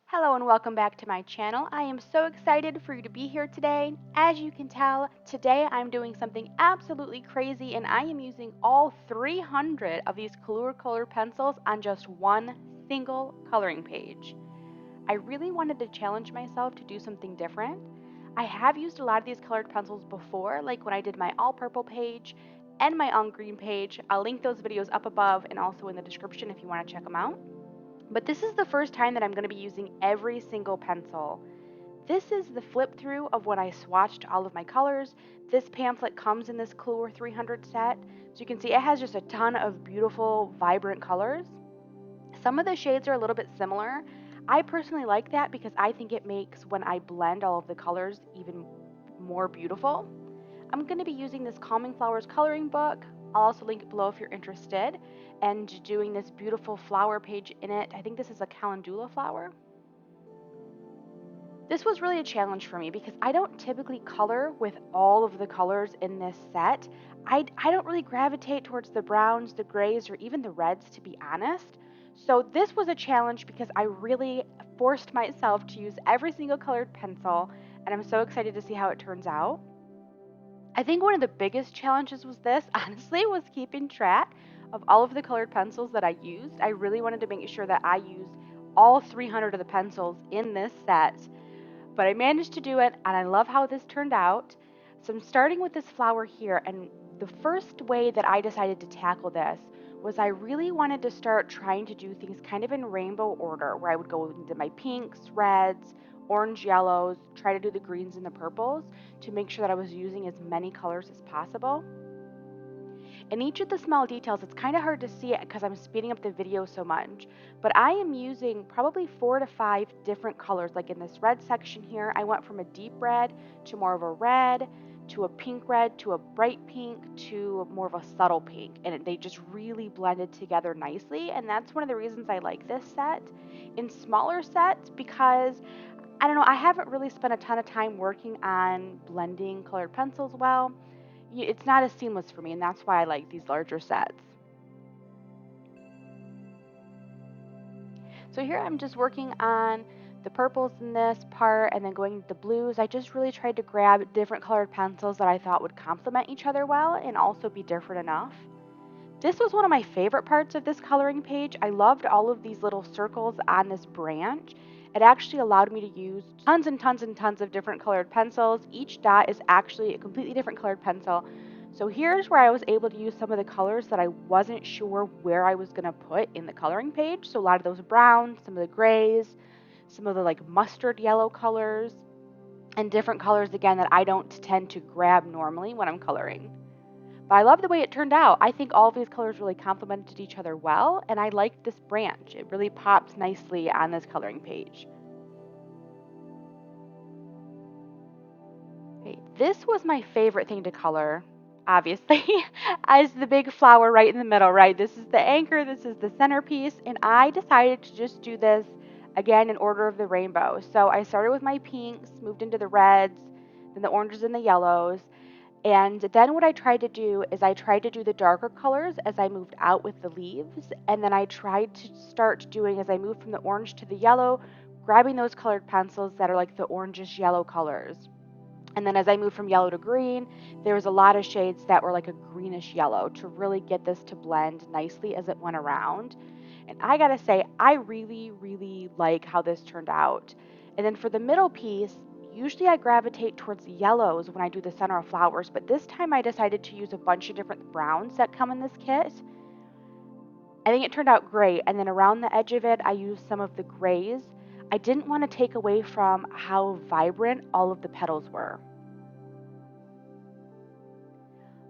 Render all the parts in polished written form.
Hello and welcome back to my channel. I am so excited for you to be here today. As you can tell, today I'm doing something absolutely crazy and I am using all 300 of these Kalour color pencils on just one single coloring page. I really wanted to challenge myself to do something different. I have used a lot of these colored pencils before, like when I did my all purple page and my all green page. I'll link those videos up above and also in the description if you want to check them out. But this is the first time that I'm going to be using every single pencil. This is the flip through of when I swatched all of my colors. This pamphlet comes in this Kalour 300 set. So you can see it has just a ton of beautiful, vibrant colors. Some of the shades are a little bit similar. I personally like that because I think it makes when I blend all of the colors even more beautiful. I'm going to be using this Calming Flowers coloring book. I'll also link it below if you're interested. And doing this beautiful flower page in it. I think this is a calendula flower. This was really a challenge for me because I don't typically color with all of the colors in this set. I don't really gravitate towards the browns, the grays, or even the reds, to be honest. So this was a challenge because I really forced myself to use every single colored pencil, and I'm so excited to see how it turns out. I think one of the biggest challenges was this, honestly, was keeping track of all of the colored pencils that I used. I really wanted to make sure that I used all 300 of the pencils in this set, but I managed to do it, and I love how this turned out. So I'm starting with this flower here, and the first way that I decided to tackle this was I really wanted to start trying to do things kind of in rainbow order, where I would go into my pinks, reds, orange, yellows, try to do the greens and the purples to make sure that I was using as many colors as possible. In each of the small details, it's kind of hard to see it because I'm speeding up the video so much, but I am using probably 4 to 5 different colors. Like in this red section here, I went from a deep red to more of a red, to a pink red, to a bright pink, to more of a subtle pink, and they just really blended together nicely, and that's one of the reasons I like this set in smaller sets because I don't know, I haven't really spent a ton of time working on blending colored pencils well. It's not as seamless for me, and that's why I like these larger sets. So here I'm just working on the purples in this part and then going into the blues. I just really tried to grab different colored pencils that I thought would complement each other well and also be different enough. This was one of my favorite parts of this coloring page. I loved all of these little circles on this branch. It actually allowed me to use tons and tons and tons of different colored pencils. Each dot is actually a completely different colored pencil. So here's where I was able to use some of the colors that I wasn't sure where I was going to put in the coloring page. So a lot of those browns, some of the grays, some of the like mustard yellow colors, and different colors again that I don't tend to grab normally when I'm coloring. But I love the way it turned out. I think all of these colors really complemented each other well, and I liked this branch. It really pops nicely on this coloring page. Okay, this was my favorite thing to color, obviously, as the big flower right in the middle, right? This is the anchor, this is the centerpiece, and I decided to just do this again in order of the rainbow. So I started with my pinks, moved into the reds, then the oranges and the yellows. And then what I tried to do is I tried to do the darker colors as I moved out with the leaves. And then I tried to start doing, as I moved from the orange to the yellow, grabbing those colored pencils that are like the orangish yellow colors. And then as I moved from yellow to green, there was a lot of shades that were like a greenish yellow to really get this to blend nicely as it went around. And I gotta say, I really, really like how this turned out. And then for the middle piece, usually I gravitate towards yellows when I do the center of flowers, but this time I decided to use a bunch of different browns that come in this kit. I think it turned out great. And then around the edge of it, I used some of the grays. I didn't want to take away from how vibrant all of the petals were.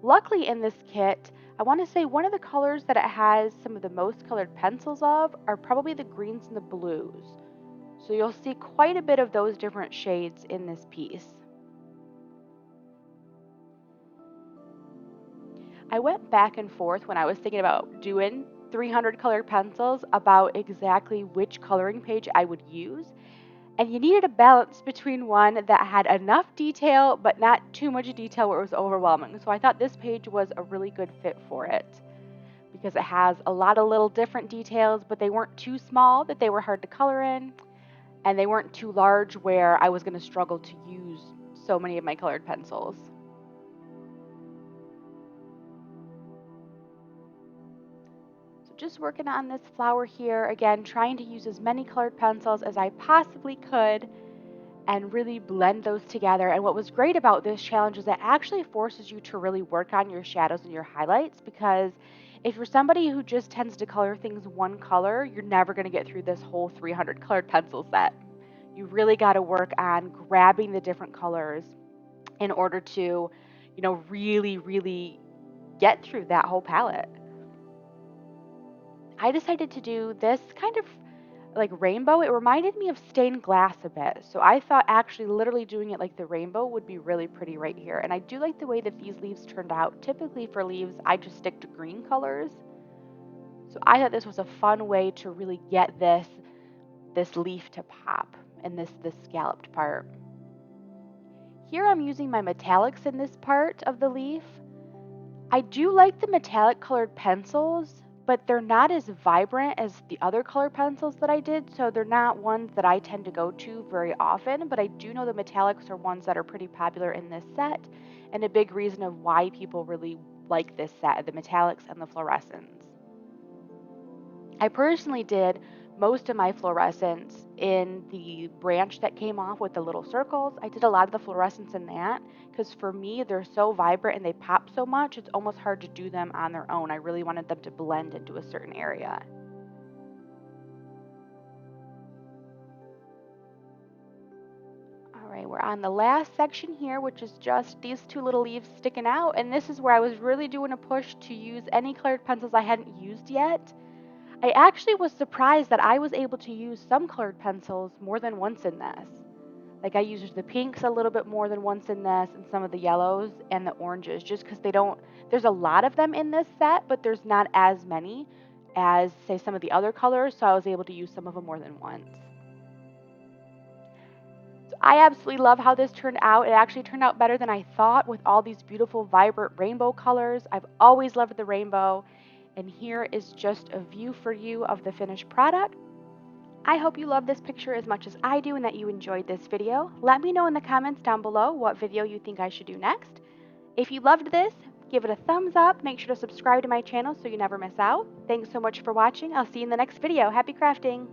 Luckily in this kit, I want to say one of the colors that it has some of the most colored pencils of are probably the greens and the blues. So you'll see quite a bit of those different shades in this piece. I went back and forth when I was thinking about doing 300 colored pencils about exactly which coloring page I would use. And you needed a balance between one that had enough detail but not too much detail where it was overwhelming. So I thought this page was a really good fit for it because it has a lot of little different details, but they weren't too small that they were hard to color in. and they weren't too large where I was going to struggle to use so many of my colored pencils. So just working on this flower here, again, trying to use as many colored pencils as I possibly could and really blend those together. And what was great about this challenge is it actually forces you to really work on your shadows and your highlights, because if you're somebody who just tends to color things one color, you're never going to get through this whole 300 colored pencil set. You really got to work on grabbing the different colors in order to, really get through that whole palette. I decided to do this kind of like rainbow. It reminded me of stained glass a bit. So I thought actually literally doing it like the rainbow would be really pretty right here. And I do like the way that these leaves turned out. Typically for leaves, I just stick to green colors. So I thought this was a fun way to really get this leaf to pop in this scalloped part. Here I'm using my metallics in this part of the leaf. I do like the metallic colored pencils, but they're not as vibrant as the other colored pencils that I did, so they're not ones that I tend to go to very often, but I do know the metallics are ones that are pretty popular in this set, and a big reason of why people really like this set, the metallics and the fluorescents. I personally did most of my fluorescents in the branch that came off with the little circles. I did a lot of the fluorescents in that because for me, they're so vibrant and they pop so much, it's almost hard to do them on their own. I really wanted them to blend into a certain area. All right, we're on the last section here, which is just these two little leaves sticking out. And this is where I was really doing a push to use any colored pencils I hadn't used yet. I actually was surprised that I was able to use some colored pencils more than once in this. Like I used the pinks a little bit more than once in this, and some of the yellows and the oranges, just because there's a lot of them in this set, but there's not as many as, say, some of the other colors, so I was able to use some of them more than once. So I absolutely love how this turned out. It actually turned out better than I thought with all these beautiful, vibrant rainbow colors. I've always loved the rainbow. And here is just a view for you of the finished product. I hope you love this picture as much as I do and that you enjoyed this video. Let me know in the comments down below what video you think I should do next. If you loved this, give it a thumbs up. Make sure to subscribe to my channel so you never miss out. Thanks so much for watching. I'll see you in the next video. Happy crafting!